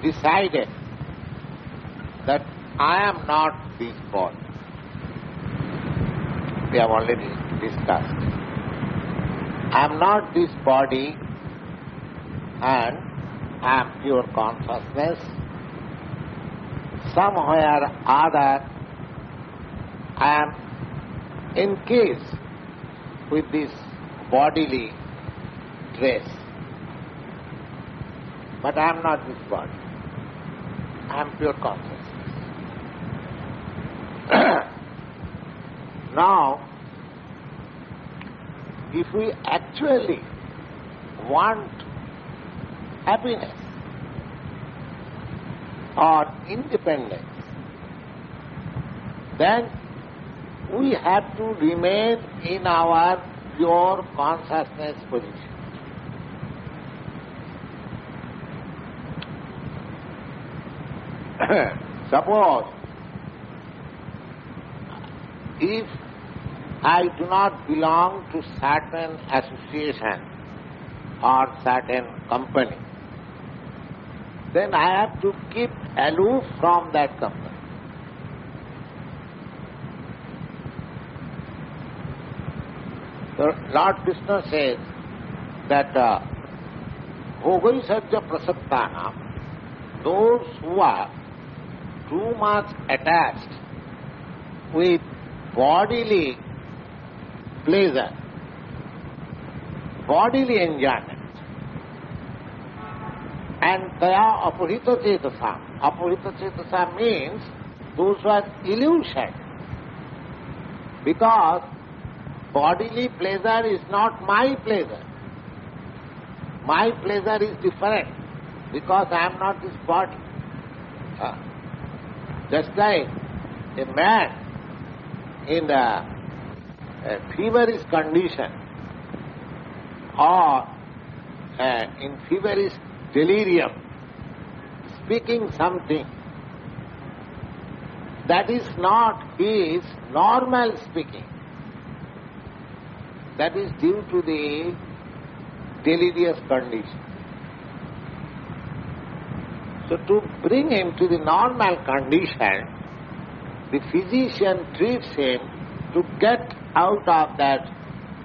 decided that I am not this body. We have already discussed. I am not this body and I am pure consciousness. Somewhere or other I am encased with this bodily dress. But I am not this body. I am pure consciousness. Now, if we actually want happiness or independence, then we have to remain in our pure consciousness position. Suppose if I do not belong to certain association or certain company, then I have to keep aloof from that company. So Lord Kṛṣṇa says that bhogaisvarya-prasaktanam, those who are too much attached with bodily pleasure, bodily enjoyment, and taya apahrita-cetasam. Apahrita-cetasam means those who are illusion, because bodily pleasure is not my pleasure. My pleasure is different, because I am not this body. Just like a man in a feverish condition or in feverish delirium, speaking something that is not his normal speaking, that is due to the delirious condition. So to bring him to the normal condition, the physician treats him to get out of that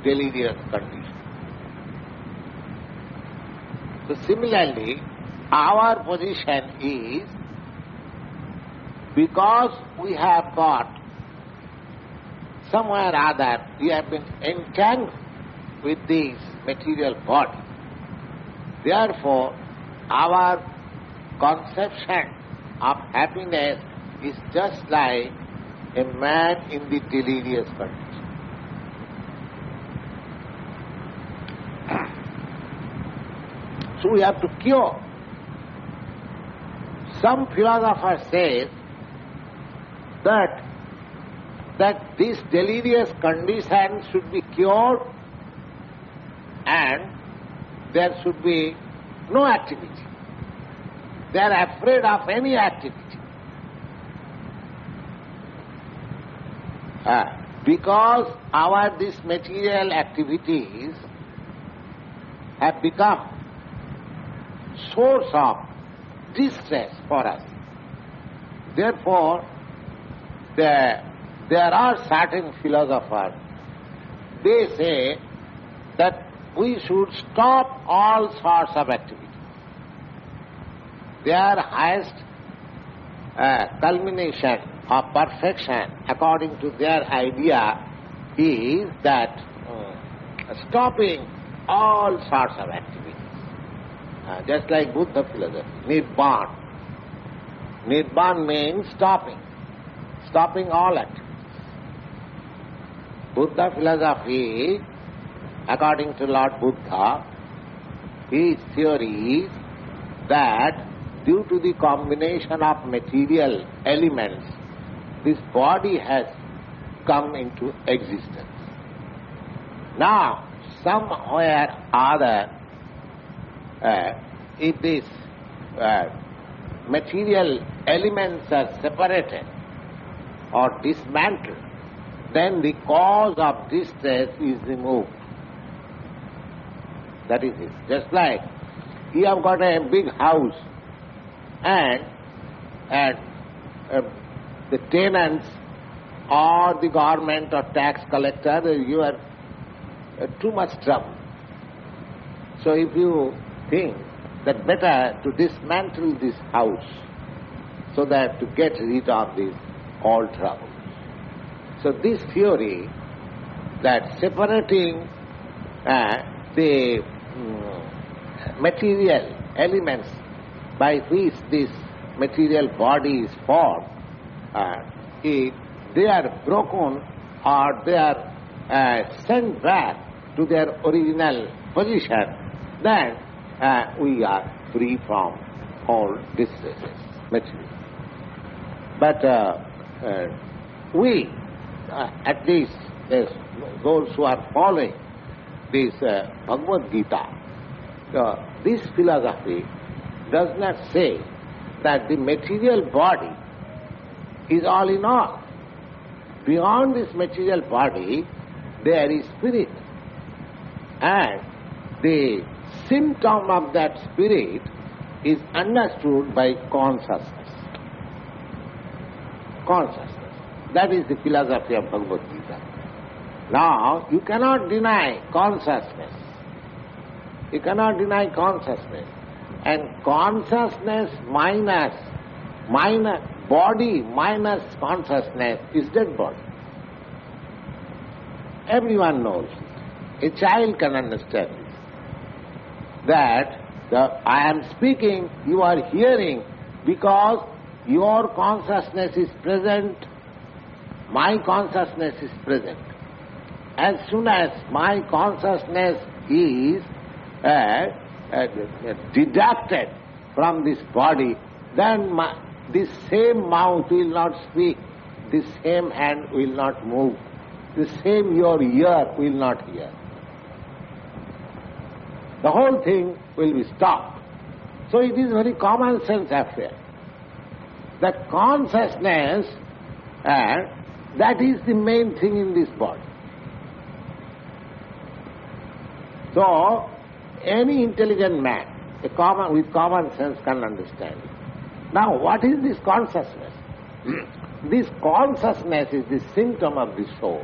delirious condition. So similarly, our position is, because we have got somewhere or other, we have been entangled with this material body. Therefore, our conception of happiness is just like a man in the delirious condition. So we have to cure. Some philosopher says that this delirious condition should be cured and there should be no activity. They are afraid of any activity. Because these material activities have become source of distress for us. Therefore, there are certain philosophers, they say that we should stop all sorts of activities. Their highest culmination of perfection, according to their idea, is that stopping all sorts of activities. Just like Buddha philosophy, nirvāṇa. Nirvāṇa means stopping all activities. Buddha philosophy, according to Lord Buddha, his theory is that due to the combination of material elements, this body has come into existence. Now, somewhere or other, if these material elements are separated or dismantled, then the cause of distress is removed. That is it. Just like you have got a big house and the tenants or the government or tax collector, you are too much trouble. So if you think that better to dismantle this house so that to get rid of this all troubles. So this theory that separating the material elements by which this material body is formed, if they are broken or they are sent back to their original position, then we are free from all distresses, material. But we, at least those who are following this Bhagavad-gītā, this philosophy does not say that the material body is all in all. Beyond this material body, there is spirit. And the symptom of that spirit is understood by consciousness. Consciousness. That is the philosophy of Bhagavad-gītā. Now, you cannot deny consciousness. You cannot deny consciousness. And consciousness minus body minus consciousness is dead body. Everyone knows it. A child can understand this. That I am speaking, you are hearing, because your consciousness is present, my consciousness is present. As soon as my consciousness is deducted from this body, then this same mouth will not speak, this same hand will not move, the same your ear will not hear. The whole thing will be stopped. So it is very common sense affair. That consciousness, that is the main thing in this body. So, any intelligent man, with common sense can understand it. Now, what is this consciousness? This consciousness is the symptom of the soul.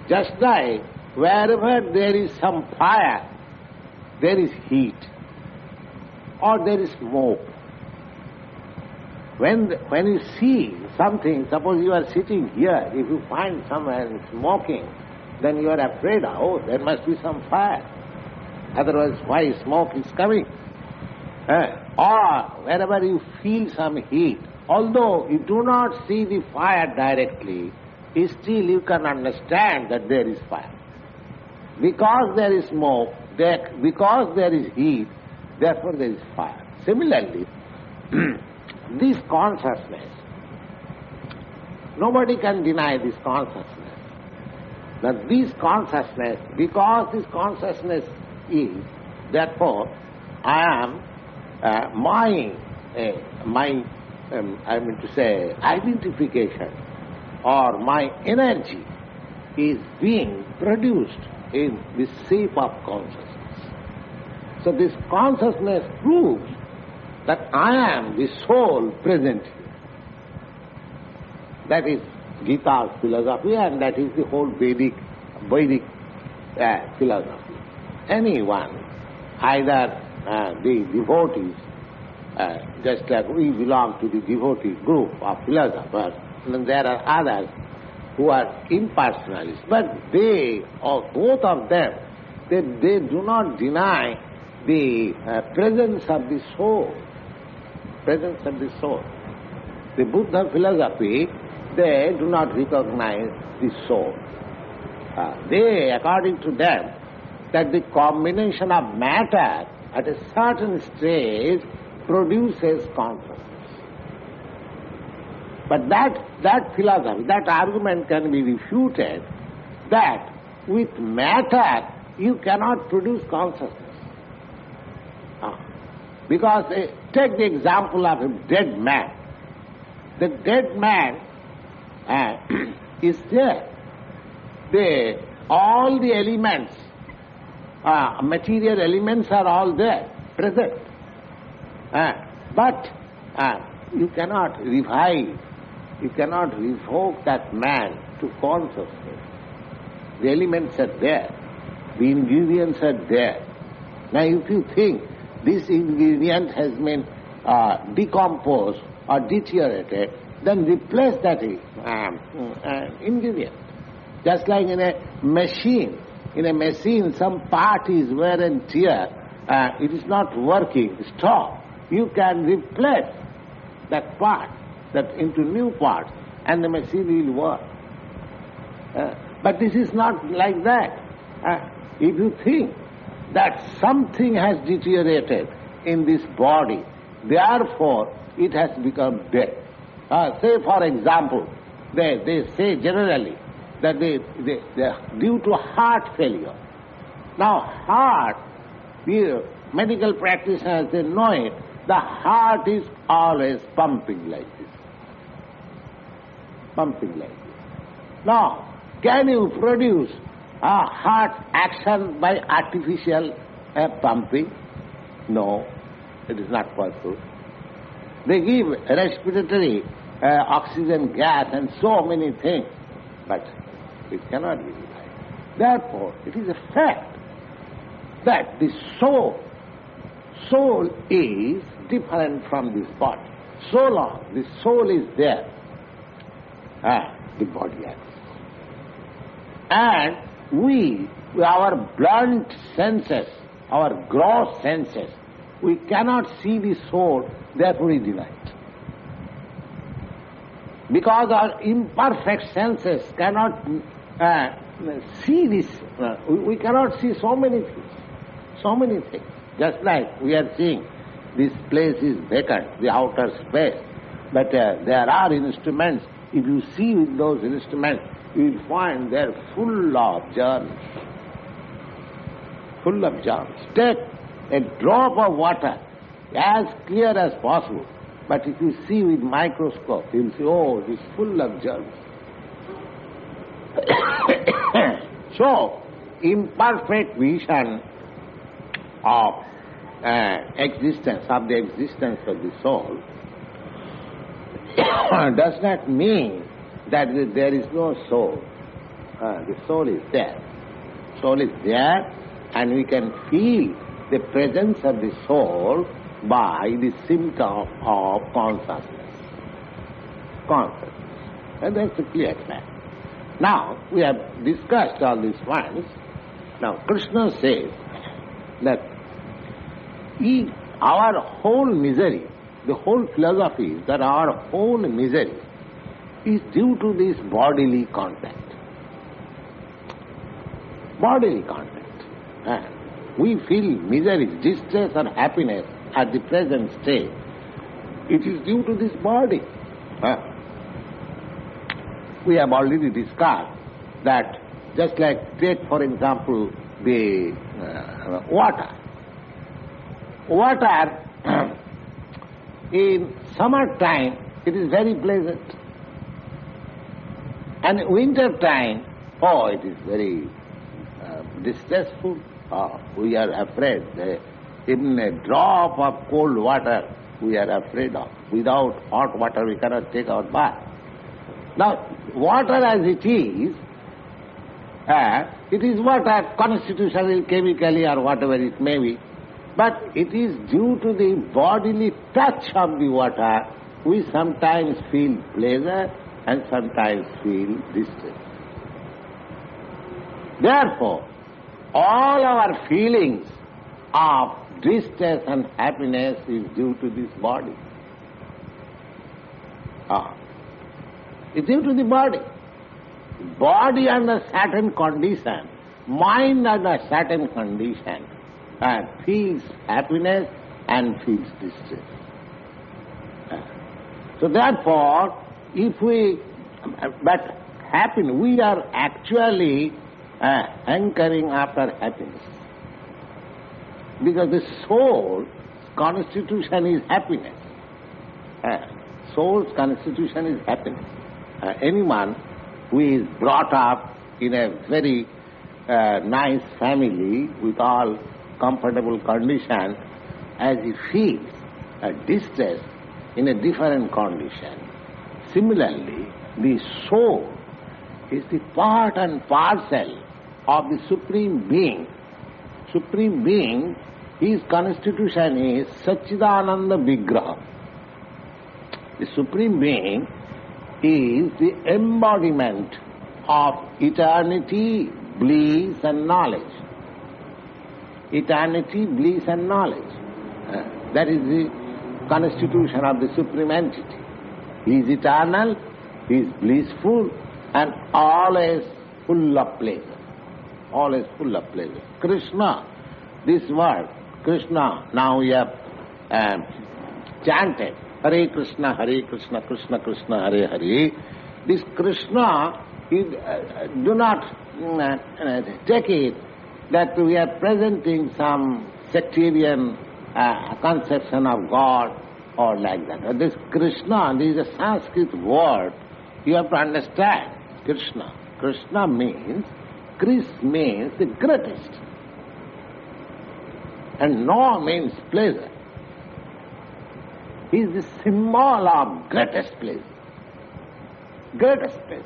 Just like wherever there is some fire, there is heat or there is smoke. When you see something, suppose you are sitting here, if you find someone smoking, then you are afraid, oh, there must be some fire. Otherwise, why smoke is coming? Or wherever you feel some heat, although you do not see the fire directly, still you can understand that there is fire. Because there is smoke, because there is heat, therefore there is fire. Similarly, this consciousness, nobody can deny this consciousness. That this consciousness, because this consciousness is, therefore, I am identification or my energy is being produced in the shape of consciousness. So this consciousness proves that I am the soul present here. That is Gita's philosophy, and that is the whole Vedic philosophy. Anyone, either the devotees, just like we belong to the devotee group of philosophers, and there are others who are impersonalists, but they, or both of them, they do not deny the presence of the soul. Presence of the soul. The Buddha philosophy, they do not recognize the soul. They, according to them, that the combination of matter at a certain stage produces consciousness. But that philosophy, that argument can be refuted that with matter you cannot produce consciousness. Because take the example of a dead man. The dead man is there. All the elements, material elements are all there, present. But you cannot revive, you cannot revoke that man to consciousness. The elements are there, the ingredients are there. Now if you think this ingredient has been decomposed or deteriorated, then replace that ingredient. Just like in a machine. In a machine, some part is wear and tear, it is not working, stop. You can replace that part into new parts and the machine will work. But this is not like that. If you think that something has deteriorated in this body, therefore it has become dead. Say for example, they say generally that they due to heart failure. Now heart, medical practitioners, they know it, the heart is always pumping like this. Pumping like this. Now, can you produce a heart action by artificial pumping? No, it is not possible. They give respiratory oxygen gas and so many things, but it cannot be revived. Therefore, it is a fact that the soul is different from this body. So long the soul is there, the body exists. And our blunt senses, our gross senses, we cannot see the soul, therefore we deny it. Because our imperfect senses cannot see this, we cannot see so many things. Just like we are seeing, this place is vacant, the outer space, but there are instruments. If you see with those instruments, you will find they are full of germs. Full of germs. Take a drop of water, as clear as possible, but if you see with microscope, you will see, oh, it is full of germs. So, imperfect vision of existence, of the existence of the soul, does not mean that there is no soul. The soul is there. Soul is there, and we can feel the presence of the soul by the symptom of consciousness. And that's a clear fact. Now, we have discussed all these points. Now, Kṛṣṇa says that our whole misery, the whole philosophy is that our whole misery is due to this bodily contact. Bodily contact. We feel misery, distress or happiness at the present state. It is due to this body. We have already discussed that just like take for example the water. Water in summer time it is very pleasant, and winter time, oh, it is very distressful. We are afraid. Even a drop of cold water we are afraid of. Without hot water we cannot take our bath. Now, water as it is water constitutionally, chemically or whatever it may be, but it is due to the bodily touch of the water we sometimes feel pleasure and sometimes feel distress. Therefore, all our feelings of distress and happiness is due to this body. It's due to the body. Body under certain condition, mind under certain condition, feels happiness and feels distress. So therefore, we are actually hankering after happiness. Because the soul's constitution is happiness. Soul's constitution is happiness. Anyone who is brought up in a very nice family with all comfortable conditions, as he feels distress in a different condition. Similarly, the soul is the part and parcel of the Supreme Being. Supreme Being, his constitution is Satchidananda Vigraha. The Supreme Being is the embodiment of eternity, bliss and knowledge. Eternity, bliss and knowledge. That is the constitution of the Supreme Entity. He is eternal, he is blissful and always full of pleasure. Always full of pleasure. Kṛṣṇa, this word, Kṛṣṇa, now we have chanted Hare Kṛṣṇa, Kṛṣṇa Kṛṣṇa, Hare Hare. This Kṛṣṇa, do not take it that we are presenting some sectarian conception of God or like that. This Kṛṣṇa, this is a Sanskrit word. You have to understand Kṛṣṇa. Kṛṣṇa means, Kṛṣ means the greatest. And no means pleasure. He is the symbol of greatest pleasure. Greatest pleasure.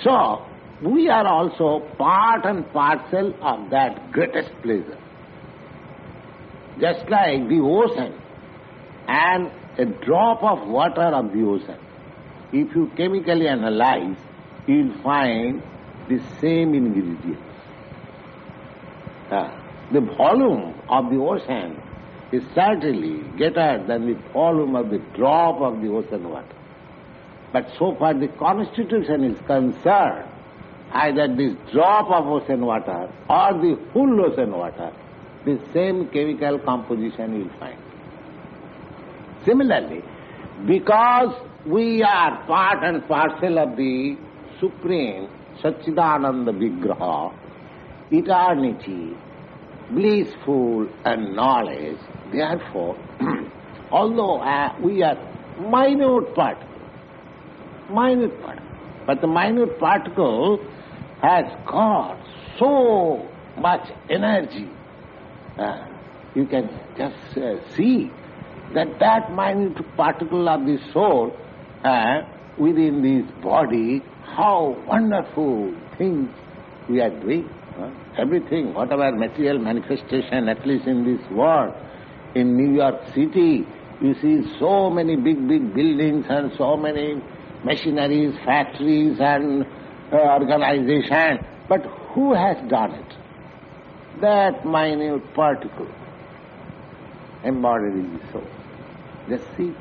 So, we are also part and parcel of that greatest pleasure. Just like the ocean and a drop of water of the ocean. If you chemically analyze, you will find the same ingredients. The volume of the ocean is certainly greater than the volume of the drop of the ocean water. But so far the constitution is concerned, either this drop of ocean water or the full ocean water, the same chemical composition you will find. Similarly, because we are part and parcel of the Supreme Satchidananda Vigraha, eternity, blissful and knowledge, therefore, although we are minute particle, but the minute particle has got so much energy. You can just see that minute particle of the soul within this body, how wonderful things we are doing. Everything, whatever material manifestation, at least in this world, in New York City, you see so many big buildings and so many machineries, factories and organization. But who has done it? That minute particle embodied in the soul. Just see.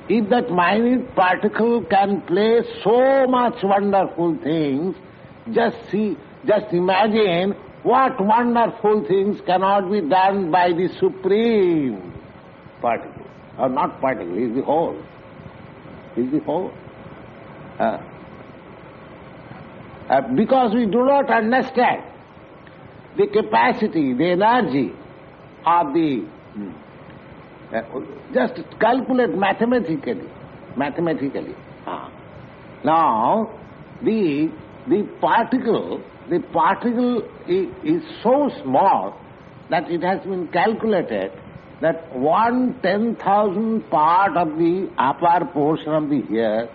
If that minute particle can play so much wonderful things, just see, just imagine what wonderful things cannot be done by the Supreme particle. Or not particle, is the whole. Is the whole. Because we do not understand the capacity, the energy of the... just calculate mathematically. Now, the particle is so small that it has been calculated that 1/10,000th part of the upper portion of the hair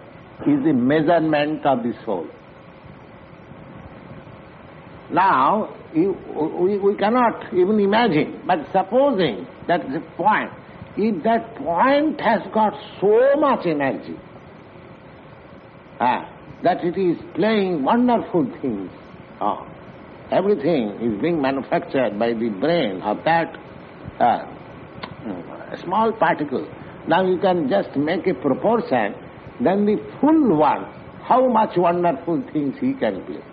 is the measurement of the soul. Now, we cannot even imagine, but supposing that is a point, if that point has got so much energy, that it is playing wonderful things, everything is being manufactured by the brain of that small particle. Now you can just make a proportion, then the full one, how much wonderful things he can play.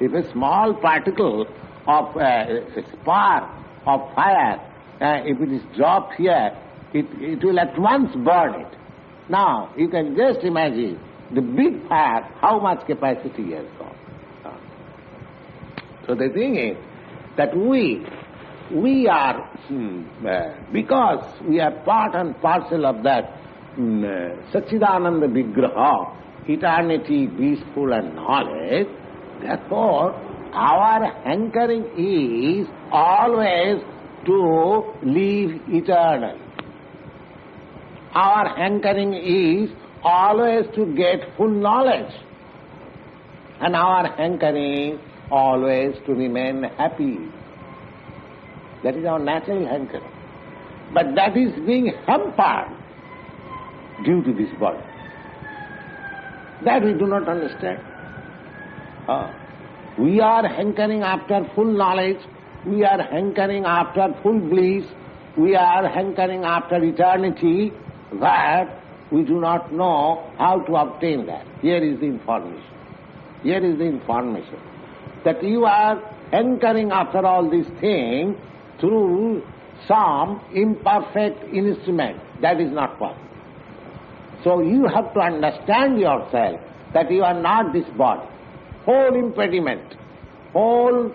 If a small particle of a spark of fire, if it is dropped here, it will at once burn it. Now, you can just imagine the big fire, how much capacity he has got. So the thing is that we are, because we are part and parcel of that Satchidananda Vigraha, eternity, peaceful and knowledge, therefore our hankering is always to live eternally. Our hankering is always to get full knowledge. And our hankering always to remain happy. That is our natural hankering. But that is being hampered due to this body. That we do not understand. We are hankering after full knowledge, we are hankering after full bliss, we are hankering after eternity, but we do not know how to obtain that. Here is the information. Here is the information. That you are hankering after all these things through some imperfect instrument. That is not possible. So you have to understand yourself that you are not this body. Whole impediment, whole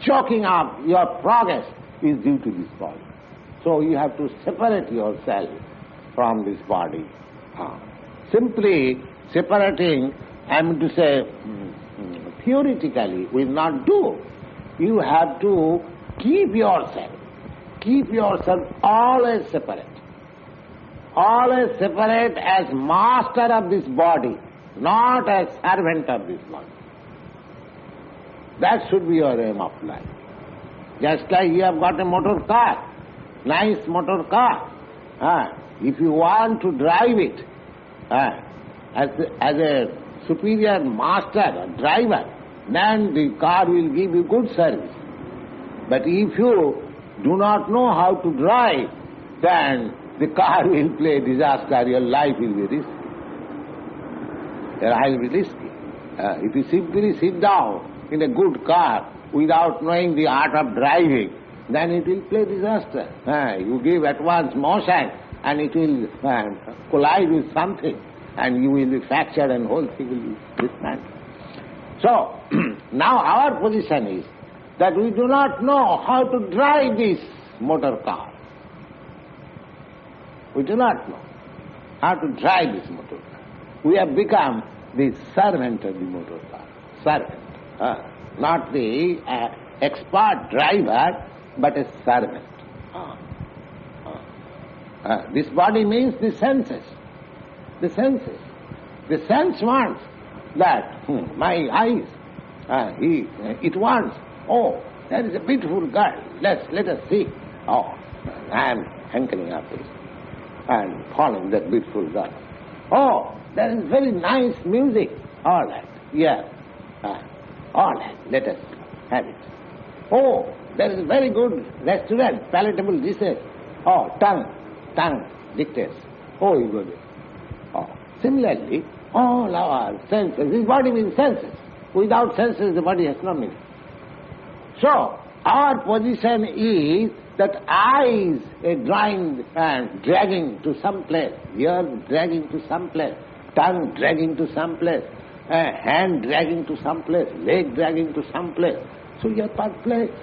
choking up your progress is due to this body. So you have to separate yourself from this body. Simply separating, theoretically will not do. You have to keep yourself always separate. Always separate as master of this body, not as servant of this body. That should be your aim of life. Just like you have got a motor car, nice motor car. If you want to drive it as a superior master or driver, then the car will give you good service. But if you do not know how to drive, then the car will play disaster, your life will be risky. Your life will be risky. If you simply sit down in a good car without knowing the art of driving, then it will play disaster. You give advance motion and it will collide with something and you will be fractured and whole thing will be dismantled. So, now our position is that we do not know how to drive this motor car. We do not know how to drive this motor car. We have become the servant of the motor car. Servant. Not the expert driver, but a servant. This body means the senses. The senses. The sense wants that, my eyes, it wants, there is a beautiful girl, let us see. I am hankering after it and following that beautiful girl. There is very nice music. All right, yeah. All right, let us have it. There is a very good restaurant, palatable dishes. Tongue dictates. You go there. Similarly, all our senses, this body means senses. Without senses, the body has no meaning. So, our position is that eyes are dragging to some place, ears dragging to some place, tongue dragging to some place, hand dragging to some place, leg dragging to some place. So you are perplexed.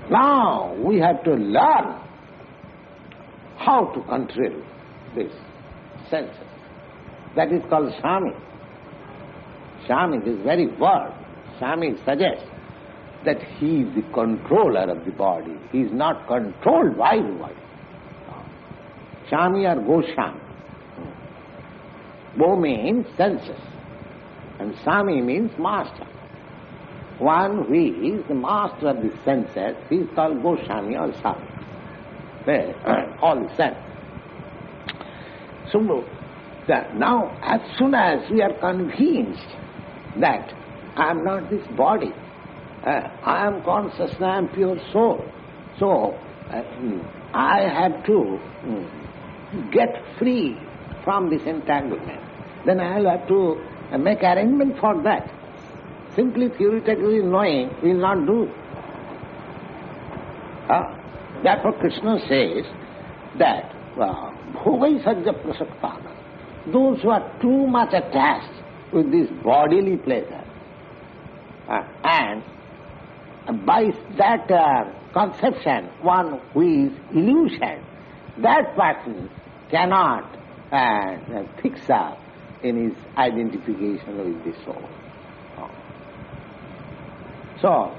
Now we have to learn how to control this senses. That is called Swami. Swami, this very word, Swami suggests that he is the controller of the body. He is not controlled by the body. Swami or Goswami. Bo means senses and Swami means master. One who is the master of the senses, he is called Goswami or Swami. All the sense. So now as soon as we are convinced that I am not this body, I am consciousness, I am pure soul, so I have to get free from this entanglement, then I will have to make arrangement for that. Simply theoretically knowing will not do. Therefore Kṛṣṇa says that bhogaisvarya-prasaktanam, those who are too much attached with this bodily pleasure, and by that conception, one who is illusion, that person cannot fix up in his identification with the soul. So,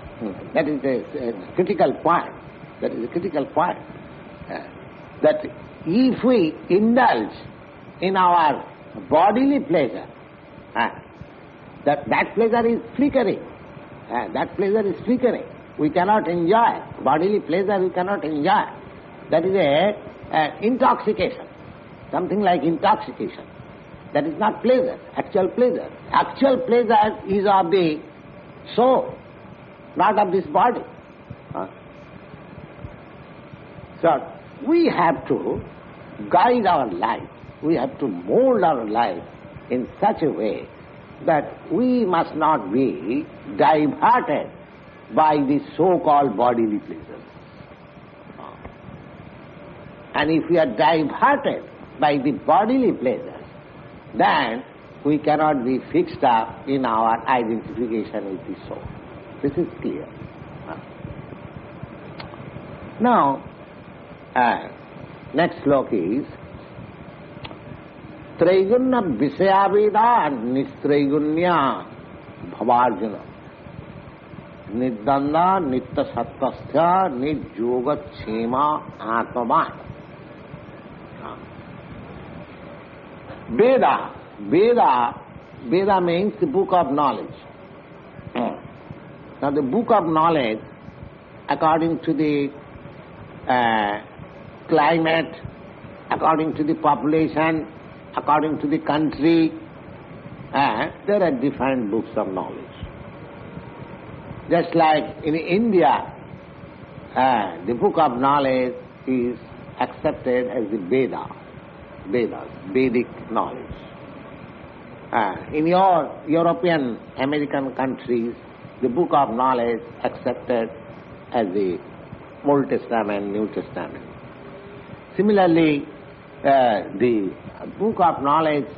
that is a critical point. That is a critical point. That if we indulge in our bodily pleasure, that pleasure is flickering. That pleasure is flickering. We cannot enjoy. Bodily pleasure we cannot enjoy. That is a intoxication. Something like intoxication. That is not pleasure, actual pleasure. Actual pleasure is of the soul, not of this body. So, we have to guide our life. We have to mold our life in such a way that we must not be diverted by the so-called bodily pleasures. And if we are diverted by the bodily pleasures, then we cannot be fixed up in our identification with the soul. This is clear. Now, next slok is Traigunya Visayaveda Nistraigunya Bhavarjuna Niddanda Nitta Sattasthya Nidyoga Chema Atmavan. Veda means the book of knowledge. Now the book of knowledge, according to the climate, according to the population, according to the country, there are different books of knowledge. Just like in India, the book of knowledge is accepted as the Vedas, Vedic knowledge. In your European, American countries, the book of knowledge accepted as the Old Testament, New Testament. Similarly, the book of knowledge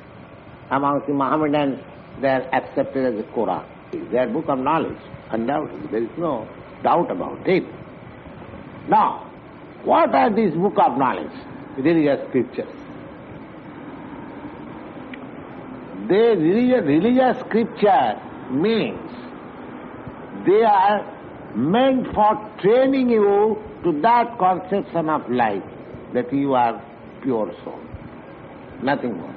amongst the Mohammedans, they are accepted as the Quran. Their book of knowledge, undoubtedly, there is no doubt about it. Now, what are these book of knowledge? Religious scriptures. The religious scripture means they are meant for training you to that conception of life, that you are pure soul, nothing more.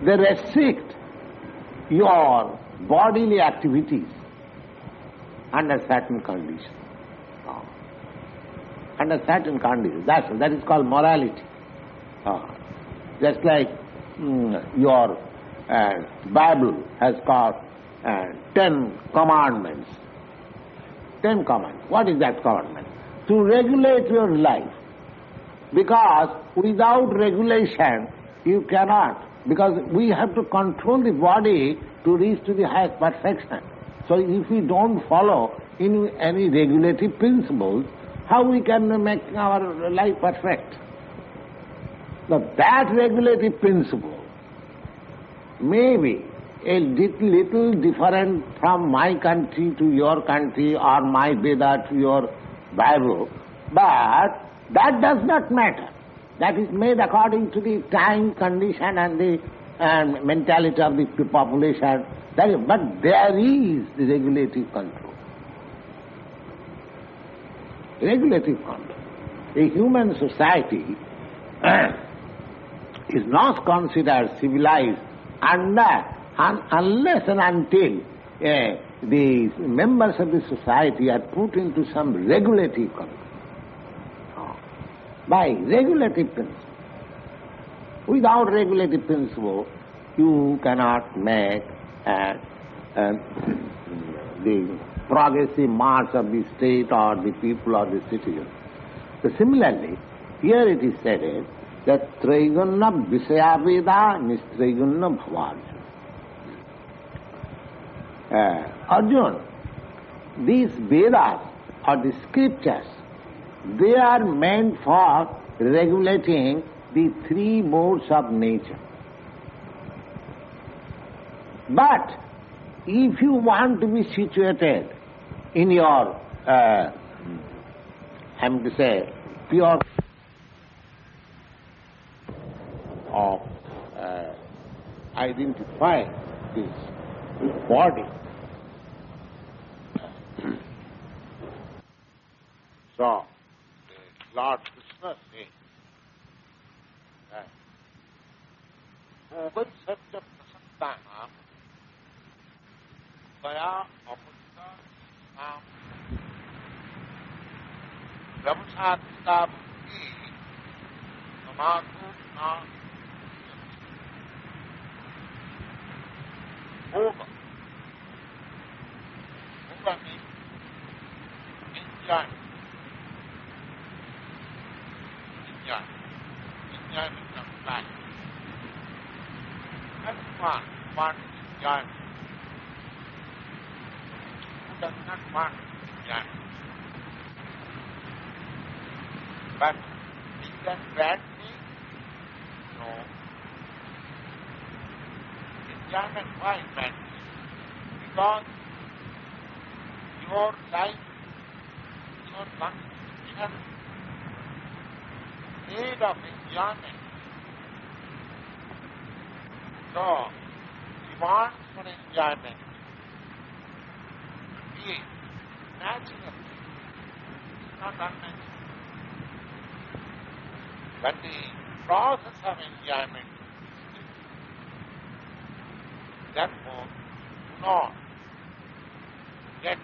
They restrict your bodily activities under certain conditions. Under certain conditions. That is called morality. Just like your Bible has got 10 commandments. 10 commandments. What is that commandment? To regulate your life. Because without regulation, you cannot. Because we have to control the body to reach to the highest perfection. So if we don't follow any regulative principles, how we can make our life perfect? Now that regulative principle may be a little different from my country to your country or my Veda to your Bible, but that does not matter. That is made according to the time, condition and the mentality of the population. But there is the regulative control. Regulative control. A human society is not considered civilized unless and until the members of the society are put into some regulative control. By regulative principle. Without regulative principle, you cannot make the progressive march of the state or the people or the citizens. So similarly, here it is said that Traigunya Visayaveda Nistraigunya Bhavarjuna. Arjuna, these Vedas or the scriptures, they are meant for regulating the three modes of nature. But if you want to be situated in your, pure, identify this body. So, Lord Kṛṣṇa says that bhogaisvarya-prasaktanam apahrita-cetasam brahmacharya buddhi samadhu-na bhoga. Bhoga means enjoyment. Enjoyment of life. Everyone wants enjoyment. Who does not want enjoyment? But is that bad thing? No. Enjoyment, why bad thing? Because your life, your constitution need of enjoyment. So, demand for enjoyment is natural. It's not unnatural. But the process of enjoyment is different. Therefore, do not get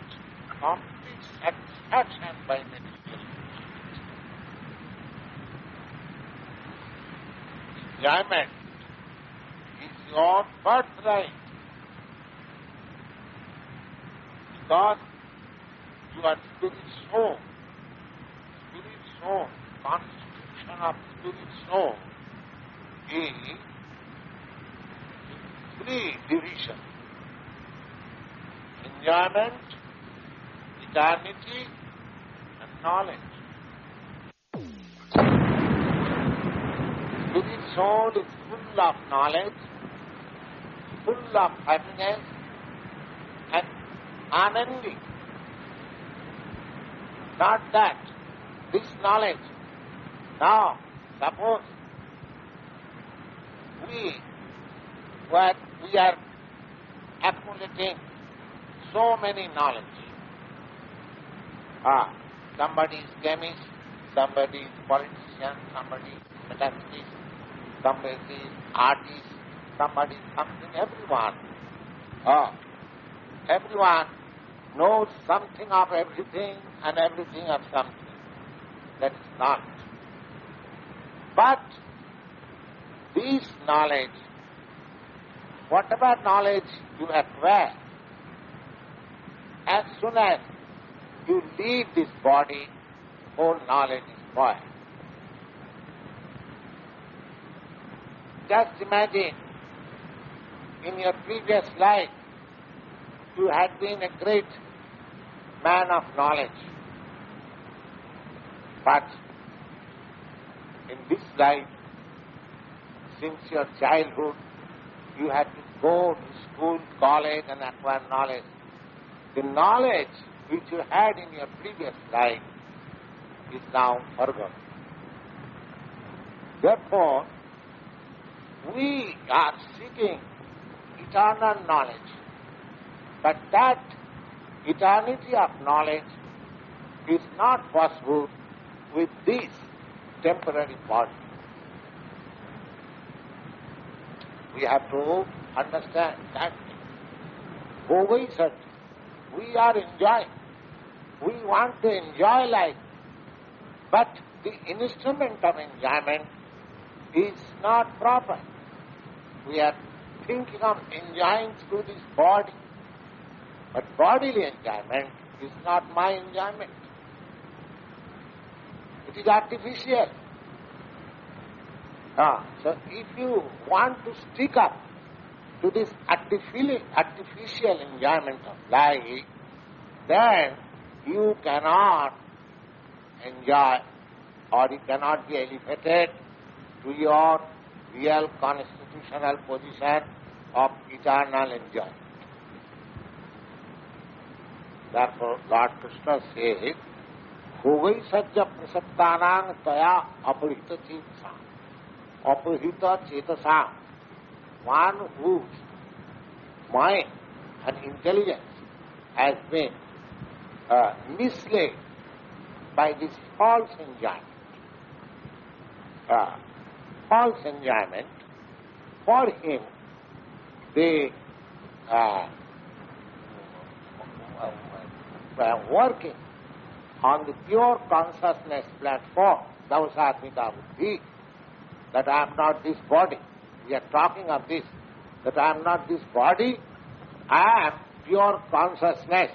complete satisfaction by material enjoyment is your birthright, because you are spirit soul, constitution of spirit soul is three divisions: enjoyment, eternity, and knowledge. Spirit soul is full of knowledge, full of happiness, and unending. Not that this knowledge. Now, suppose we are accumulating so many knowledge. Somebody is chemist, somebody is politician, somebody is metaphysicist, somebody is artist, somebody is something, everyone. Everyone knows something of everything and everything of something. That is knowledge. But this knowledge, whatever knowledge you acquire, as soon as you leave this body, whole knowledge is spoiled. Just imagine, in your previous life, you had been a great man of knowledge. But in this life, since your childhood, you had to go to school, college and acquire knowledge. The knowledge which you had in your previous life is now forgotten. Therefore, we are seeking eternal knowledge. But that eternity of knowledge is not possible with this temporary body. We have to understand that bhogaisvarya, we are enjoying. We want to enjoy life. But the instrument of enjoyment is not proper. We are thinking of enjoying through this body. But bodily enjoyment is not my enjoyment. It is artificial. So if you want to stick up to this artificial enjoyment of life, then you cannot enjoy, or you cannot be elevated to your real constitutional position of eternal enjoyment. Therefore, Lord Kṛṣṇa says, bhogaisvarya-prasaktanam taya apahrita-cetasam. Apahrita-cetasam. one whose mind and intelligence has been misled by this false enjoyment. False enjoyment, for him, they were working on the pure consciousness platform, Dvasamika Buddhi, that I am not this body. We are talking of this, that I am not this body, I am pure consciousness,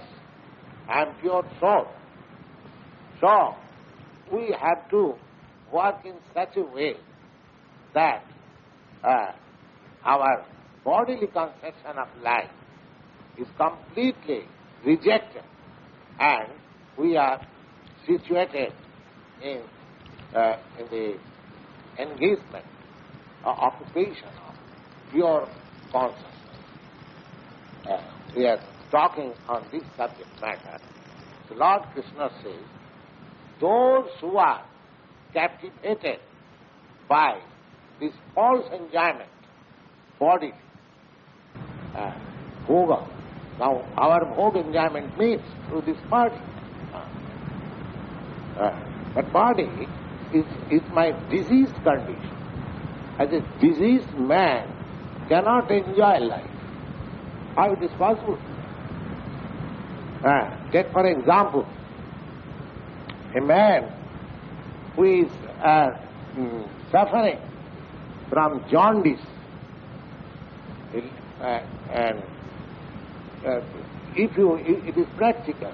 I am pure soul. So, we have to work in such a way that our bodily conception of life is completely rejected, and we are situated in the engagement or occupation of pure consciousness. We are talking on this subject matter. So Lord Kṛṣṇa says, those who are captivated by this false enjoyment, body, bhoga. Now our bhoga enjoyment means through this body. But body is my diseased condition. As a diseased man cannot enjoy life. How it is possible? Take for example, a man who is suffering from jaundice, and it is practical.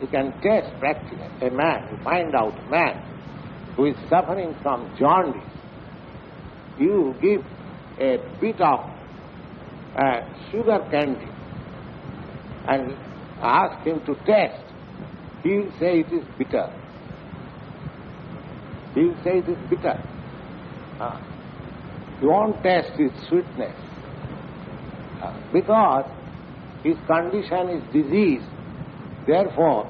You can test practical. A man, you find out a man who is suffering from jaundice. You give a bit of sugar candy and ask him to taste. He will say it is bitter. He will say it is bitter. You won't taste its sweetness. Because his condition is disease, therefore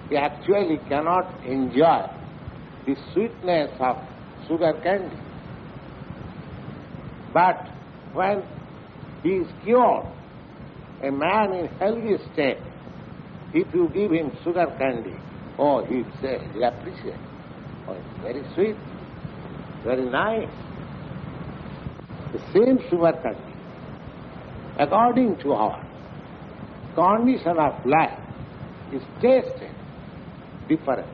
he actually cannot enjoy the sweetness of sugar candy. But when he is cured, a man in healthy state, if you give him sugar candy, oh, he will say, he appreciates. Oh, it's very sweet, very nice. The same sugar candy, according to our condition of life, is tasted different.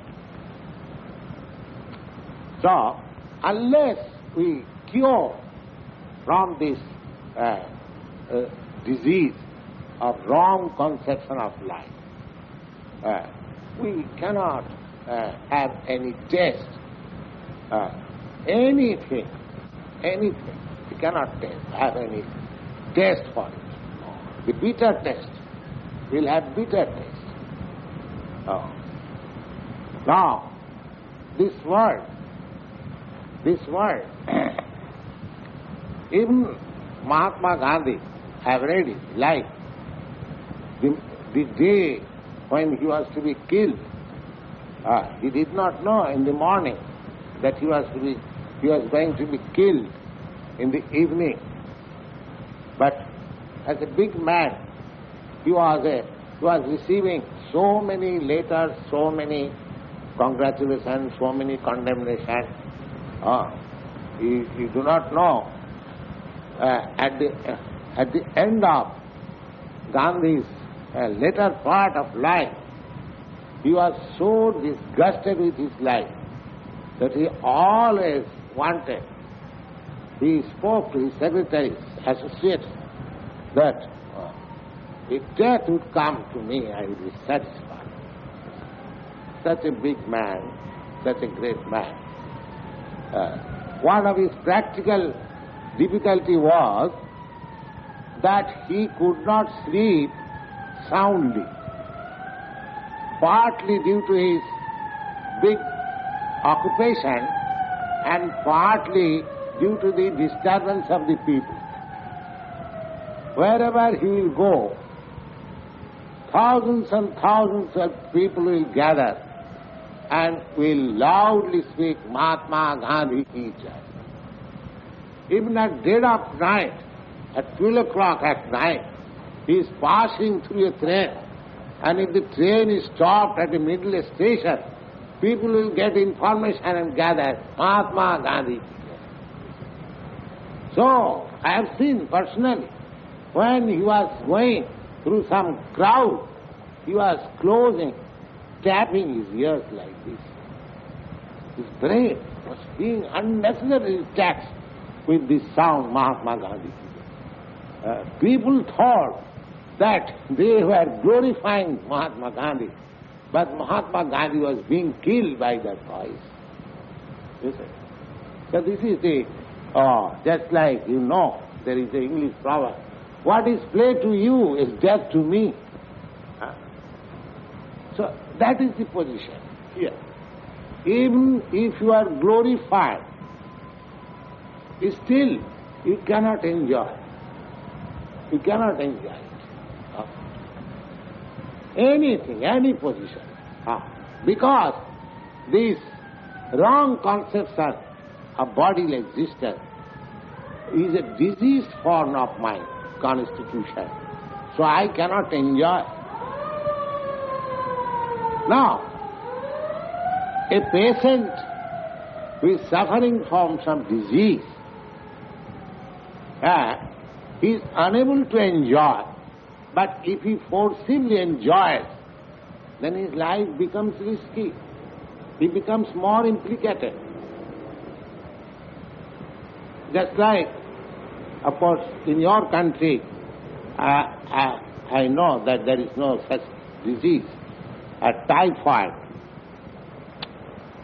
So, unless we cure from this disease of wrong conception of life, we cannot have any taste, anything. We cannot have any taste for it. The bitter taste, we'll have bitter taste. Now, this world, even Mahatma Gandhi, have read his life. The day when he was to be killed, he did not know in the morning that he was going to be killed in the evening. But as a big man, he was receiving so many letters, so many congratulations, so many condemnations. You do not know. At the end of Gandhi's later part of life, he was so disgusted with his life that he always wanted. He spoke to his secretaries, associates, that if death would come to me, I would be satisfied. Such a big man, such a great man. One of his practical difficulty was that he could not sleep soundly, partly due to his big occupation and partly due to the disturbance of the people. Wherever he will go, thousands and thousands of people will gather and will loudly speak Mahatma Gandhi ki jai. Even at dead of night, at 12 o'clock at night, he is passing through a train, and if the train is stopped at a middle station, people will get information and gather, Mahatma Gandhi. So, I have seen personally, when he was going through some crowd, he was closing, tapping his ears like this. His brain was being unnecessarily taxed with this sound, Mahatma Gandhi. People thought that they were glorifying Mahatma Gandhi, but Mahatma Gandhi was being killed by that voice. You see? So this is the, just like there is an English proverb, what is play to you is death to me. So that is the position here. Even if you are glorified, still you cannot enjoy. You cannot enjoy it. Anything, any position. Because this wrong conception of bodily existence is a diseased form of my constitution. So I cannot enjoy. Now, a patient who is suffering from some disease, he is unable to enjoy, but if he forcibly enjoys, then his life becomes risky. He becomes more implicated. Just like, of course, in your country, I know that there is no such disease as typhoid.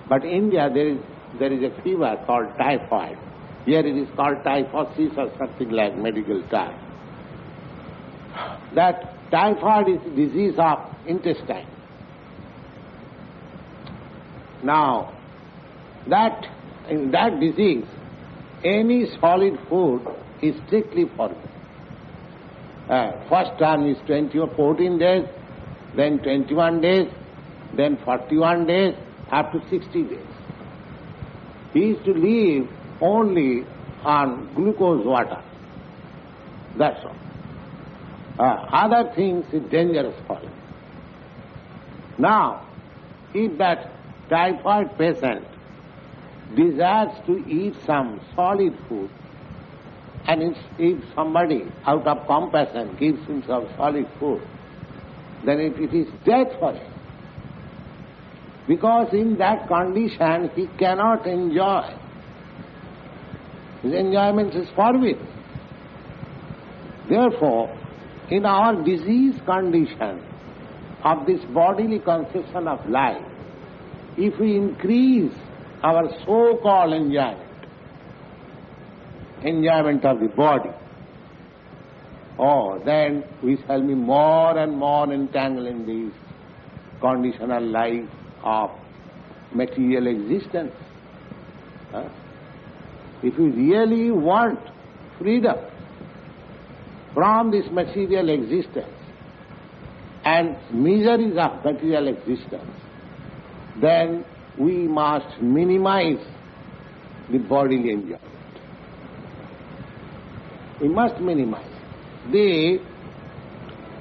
But in India there is a fever called typhoid. Here it is called typhosis or something like medical term. That typhoid is a disease of intestine. Now, in that disease, any solid food is strictly forbidden. First term is 14 days, then 21 days, then 41 days, up to 60 days. He is to live only on glucose water. That's all. Other things is dangerous for him. Now, if that typhoid patient desires to eat some solid food, and if somebody out of compassion gives him some solid food, then it is death for him. Because in that condition he cannot enjoy. His enjoyment is forbidden. Therefore, in our diseased condition of this bodily conception of life, if we increase our so-called enjoyment of the body, then we shall be more and more entangled in this conditional life of material existence. If we really want freedom from this material existence and miseries of material existence, then we must minimize the bodily enjoyment. We must minimize.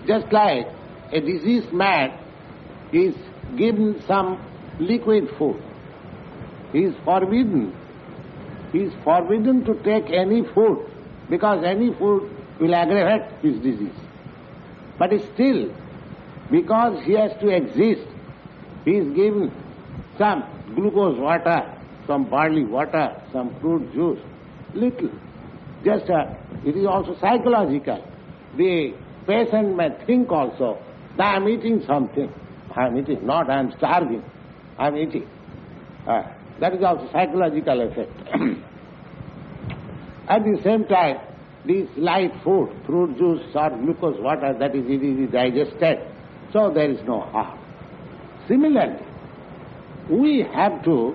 Just like a diseased man is given some liquid food, he is forbidden to take any food, because any food will aggravate his disease. But still, because he has to exist, he is given some glucose water, some barley water, some fruit juice, little. It is also psychological. The patient may think also that I am eating something. I am eating, not I am starving. I am eating. That is also psychological effect. At the same time, this light food, fruit juice or glucose water, that is easily digested, so there is no harm. Similarly, we have to,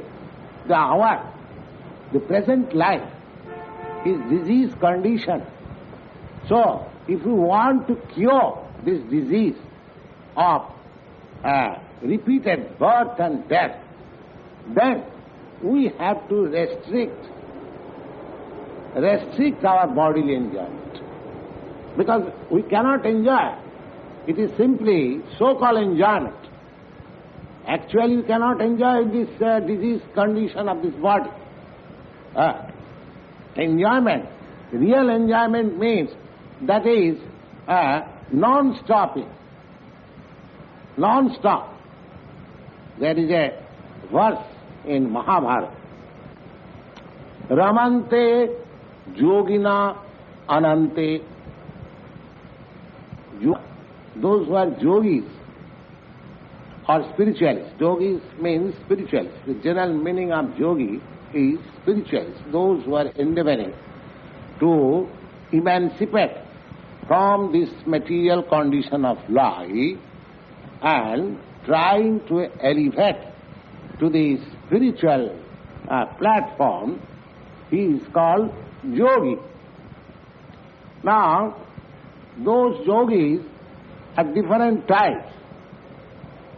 the present life is disease condition. So, if we want to cure this disease of repeated birth and death, then we have to restrict our bodily enjoyment. because we cannot enjoy. It is simply so-called enjoyment. Actually, you cannot enjoy this disease condition of this body. Enjoyment, real enjoyment means that is non-stopping. Non-stop. There is a verse in Mahabharata. Ramante yogina anante. Those who are yogis or spiritualists. Yogis means spiritualists. The general meaning of yogi is spiritualists. Those who are endeavoring to emancipate from this material condition of life and trying to elevate to the spiritual platform, he is called yogi. Now, those yogis are different types,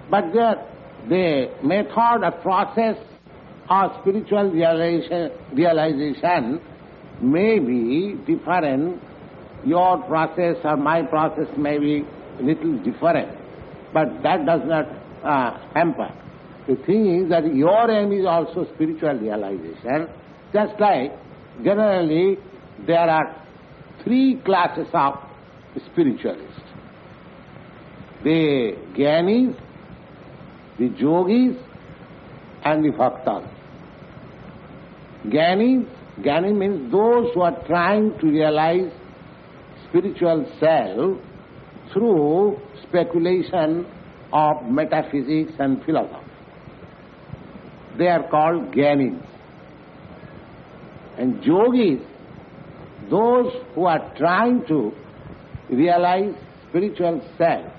but the method or process of spiritual realization may be different. Your process or my process may be a little different, but that does not hamper. The thing is that your aim is also spiritual realization, just like generally there are three classes of spiritualists. The Jnanis, the Yogis and the Bhaktas. Jnani means those who are trying to realize spiritual self through speculation of metaphysics and philosophy. They are called Jnanis. And Yogis, those who are trying to realize spiritual self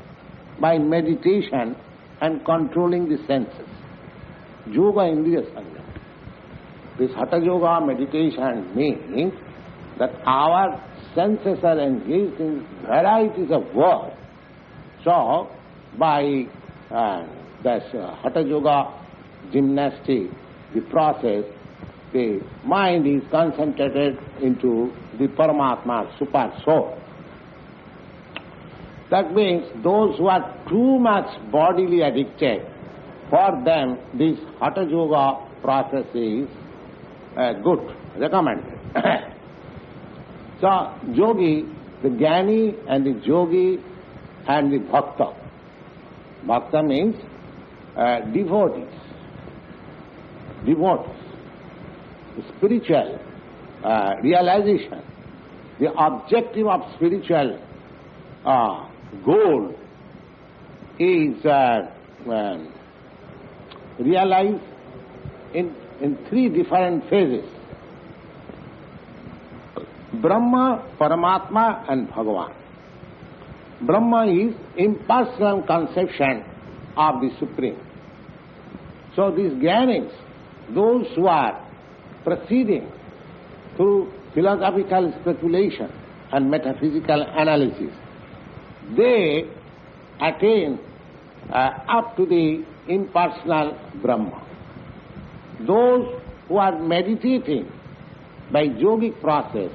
by meditation and controlling the senses. Yoga Indriya Sangam. This Hatha Yoga meditation means that our senses are engaged in varieties of work. So, by this Hatha Yoga gymnastic, the process, the mind is concentrated into the Paramatma, Super Soul. That means those who are too much bodily addicted, for them this Hatha Yoga process is good, recommended. So, yogi, the Jnani and the yogi and the Bhakta. Bhakta means devotees. Devotees. The spiritual realization, the objective of spiritual goal is realized in three different phases. Brahma, Paramatma and Bhagavan. Brahma is impersonal conception of the Supreme. So these Jnanis, those who are proceeding through philosophical speculation and metaphysical analysis, they attain up to the impersonal Brahma. Those who are meditating by yogic process,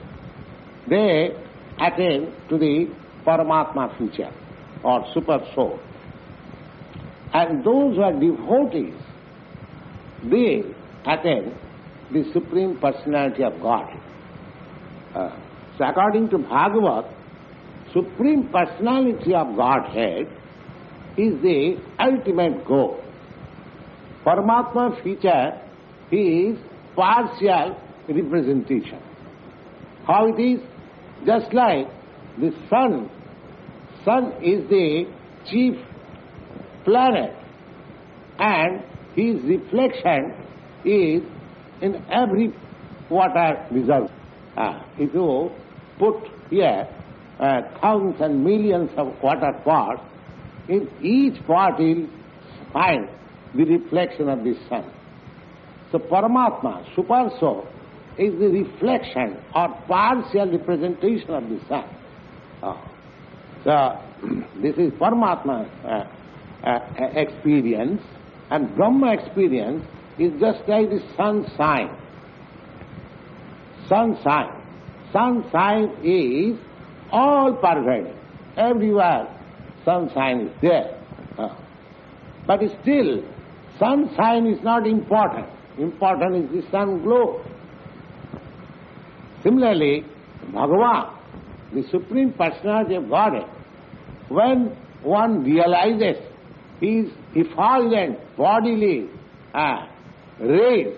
they attain to the Paramatma feature or super soul. And those who are devotees, they attain the Supreme Personality of God. So according to Bhagavad, Supreme Personality of Godhead is the ultimate goal. Paramatma feature is partial representation. How it is? Just like the sun. Sun is the chief planet and his reflection is in every water reserve. If you put here thousands and millions of water pots, in each pot you'll find the reflection of the sun. So Paramatma, Super Soul, is the reflection or partial representation of the sun. So this is Paramatma experience, and Brahma experience is just like the sun sign. Sun sign. Sun sign is all pervading. Everywhere sunshine is there. But still, sunshine is not important. Important is the sun glow. Similarly, Bhagavan, the Supreme Personality of Godhead, when one realizes his effulgent bodily rays,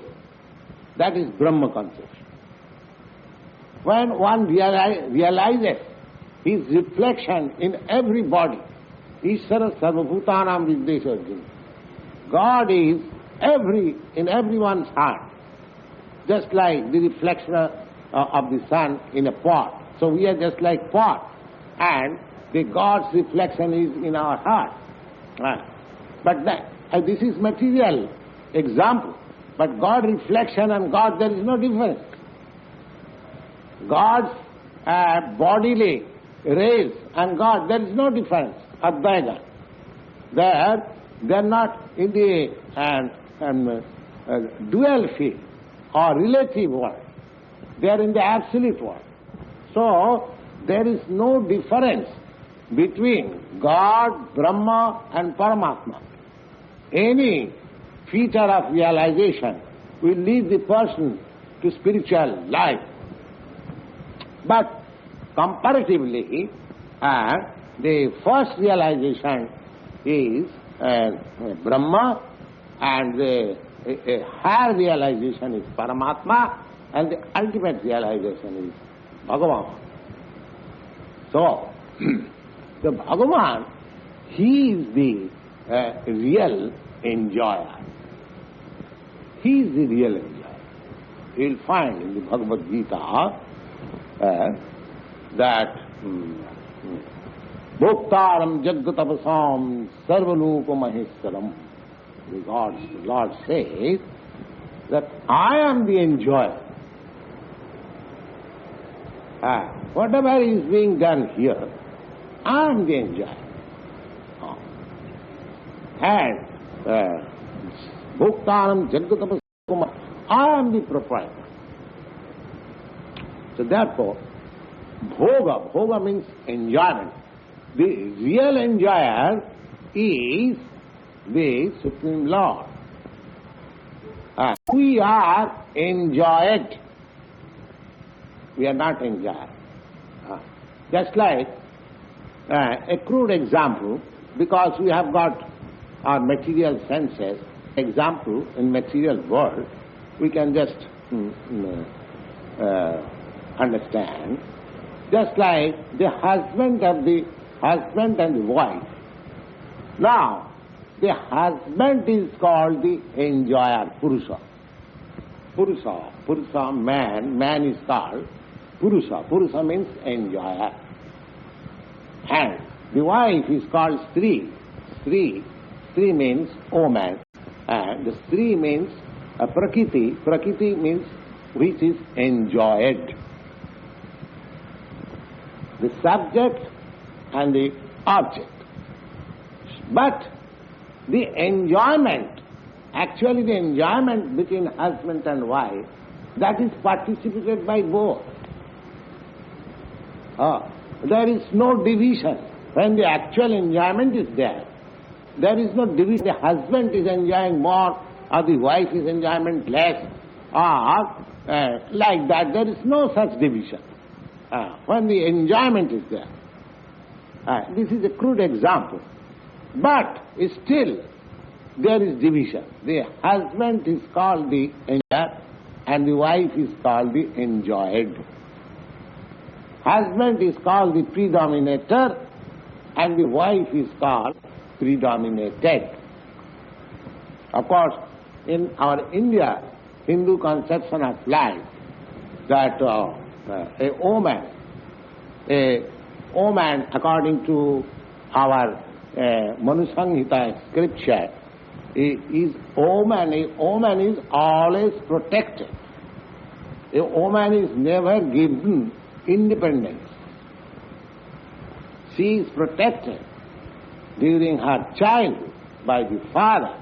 that is Brahma conception. When one realizes his reflection in every body, Ishvara sarvabhutanam viddesha, God is in everyone's heart, just like the reflection of the sun in a pot. So we are just like pot, and the God's reflection is in our heart. But this is material example. But God reflection and God, there is no difference. God's bodily rays and God, there is no difference. Advaita. They are not in the dual field or relative world. They are in the absolute world. So there is no difference between God, Brahma and Paramatma. Any feature of realization will lead the person to spiritual life. But comparatively, the first realization is Brahma, and the higher realization is Paramatma, and the ultimate realization is Bhagavan. So, the Bhagavan, he is the real enjoyer. He is the real enjoyer. You will find in the Bhagavad-gītā that Bhoktāram jagatapasam sarvaloka maheswaram. The Lord says that I am the enjoyer. Whatever is being done here, I am the enjoyer. And Bhoktāram jagatapasam, I am the proprietor. So therefore, bhoga means enjoyment. The real enjoyer is the Supreme Lord. We are enjoyed. We are not enjoyed. Just like a crude example, because we have got our material senses, example in material world, we can just understand. Just like the husband and the wife. Now, the husband is called the enjoyer, Purusha. Purusha, man is called Purusha. Purusha means enjoyer. And the wife is called Śrī. Śrī means woman. And the Śrī means Prakriti. Prakriti means which is enjoyed. The subject and the object. But the enjoyment, actually the enjoyment between husband and wife, that is participated by both. There is no division. When the actual enjoyment is there, there is no division. The husband is enjoying more or the wife is enjoying less, or like that. There is no such division. When the enjoyment is there. This is a crude example. But still, there is division. The husband is called the enjoyer and the wife is called the enjoyed. Husband is called the predominator and the wife is called predominated. Of course, in our India, Hindu conception of life, that a woman, according to our Manusangita scripture, a woman is always protected. A woman is never given independence. She is protected during her childhood by the father,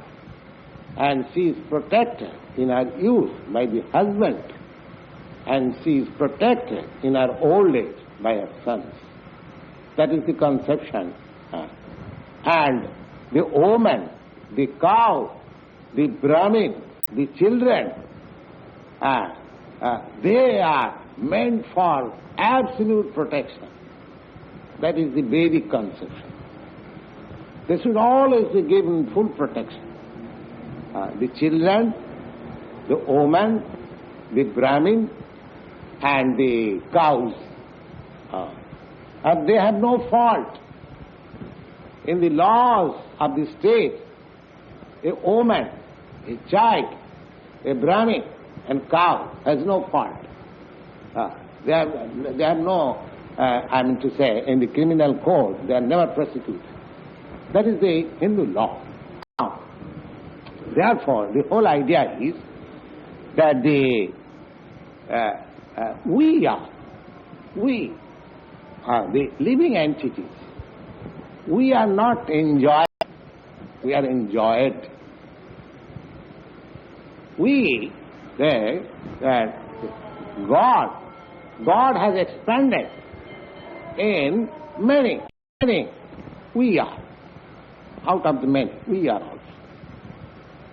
and she is protected in her youth by the husband, and she is protected in her old age by her sons. That is the conception. And the woman, the cow, the Brahmin, the children, they are meant for absolute protection. That is the Vedic conception. They should always be given full protection. The children, the woman, the Brahmin, and the cows. And they have no fault. In the laws of the state, a woman, a child, a Brahmin, and cow has no fault. They have no, in the criminal code, they are never prosecuted. That is the Hindu law. Now, therefore, the whole idea is that we are the living entities. We are not enjoyed, we are enjoyed. We say that God has expanded in many. We are. Out of the many, we are also.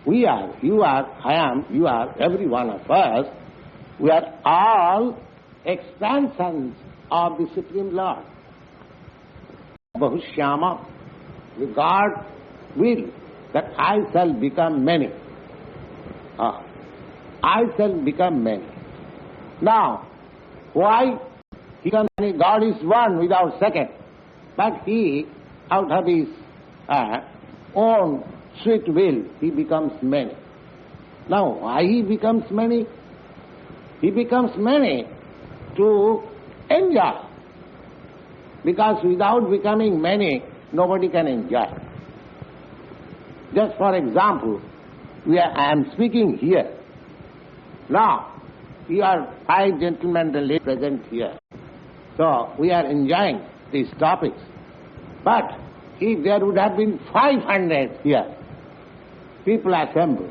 We are, you are, I am, you are, every one of us, we are all expansions of the Supreme Lord. Bahushyama, the God will that I shall become many. I shall become many. Now, why? God is one without second, but He, out of His own sweet will, He becomes many. Now, why He becomes many? He becomes many to enjoy. Because without becoming many, nobody can enjoy. Just for example, I am speaking here. Now, you are 5 gentlemen and ladies present here. So, we are enjoying these topics. But if there would have been 500 here, people assembled,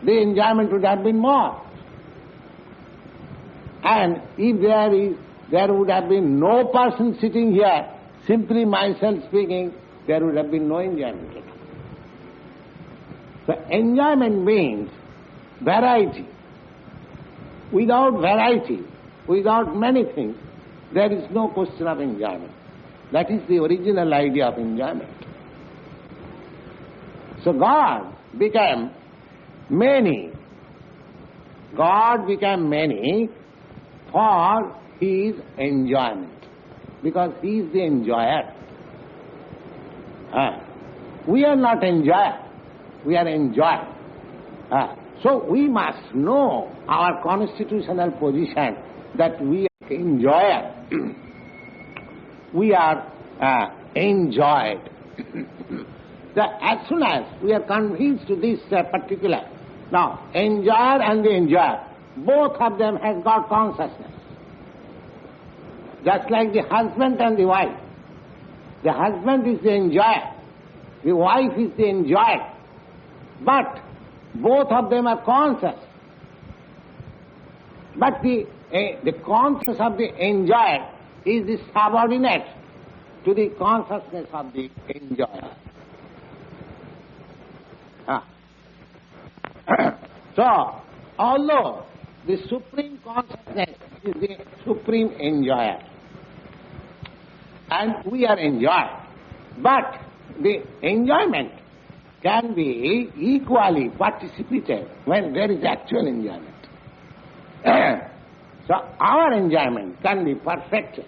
the enjoyment would have been more. And if there would have been no person sitting here, simply myself speaking, there would have been no enjoyment at all. So enjoyment means variety. Without variety, without many things, there is no question of enjoyment. That is the original idea of enjoyment. So God became many. God became many for His enjoyment, because He is the enjoyer. We are not enjoyer, we are enjoyer. So we must know our constitutional position that we are enjoyer. We are enjoyed. As soon as we are convinced to this particular, now enjoyer and the enjoyer, both of them has got consciousness. Just like the husband and the wife. The husband is the enjoyer, the wife is the enjoyer. But both of them are conscious. But the consciousness of the enjoyer is the subordinate to the consciousness of the enjoyer. So, although the supreme consciousness is the supreme enjoyer, and we are enjoyed, but the enjoyment can be equally participated when there is actual enjoyment. So our enjoyment can be perfected.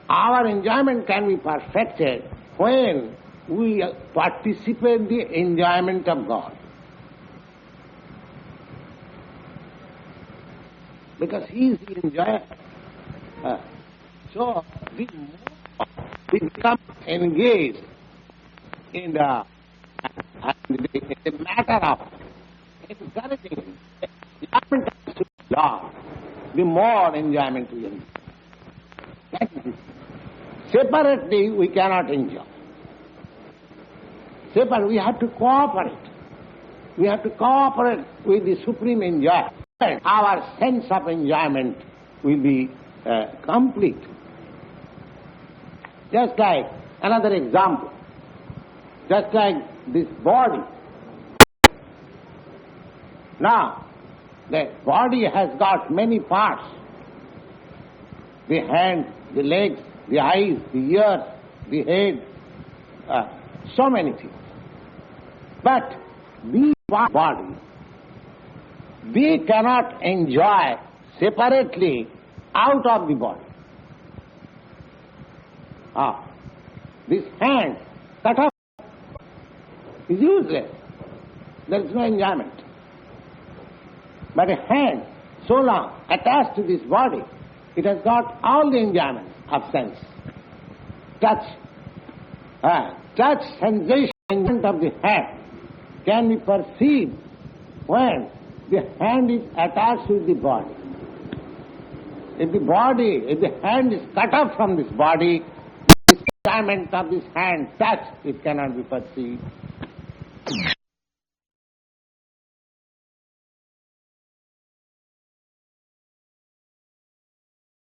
Our enjoyment can be perfected when we participate the enjoyment of God. Because He is the enjoyer. So the more we become engaged in the matter of encouraging enjoyment of God, the more enjoyment we enjoy. That is it. Separately we cannot enjoy. Separately we have to cooperate. We have to cooperate with the supreme enjoyer. Our sense of enjoyment will be complete. Just like another example, just like this body. Now, the body has got many parts. The hand, the legs, the eyes, the ears, the head, so many things. But these body, we cannot enjoy separately out of the body. This hand cut off is useless. There is no enjoyment. But a hand so long attached to this body, it has got all the enjoyments of sense. Touch sensation of the hand can be perceived when the hand is attached to the body. If the hand is cut off from this body, the enjoyment of this hand touch, it cannot be perceived.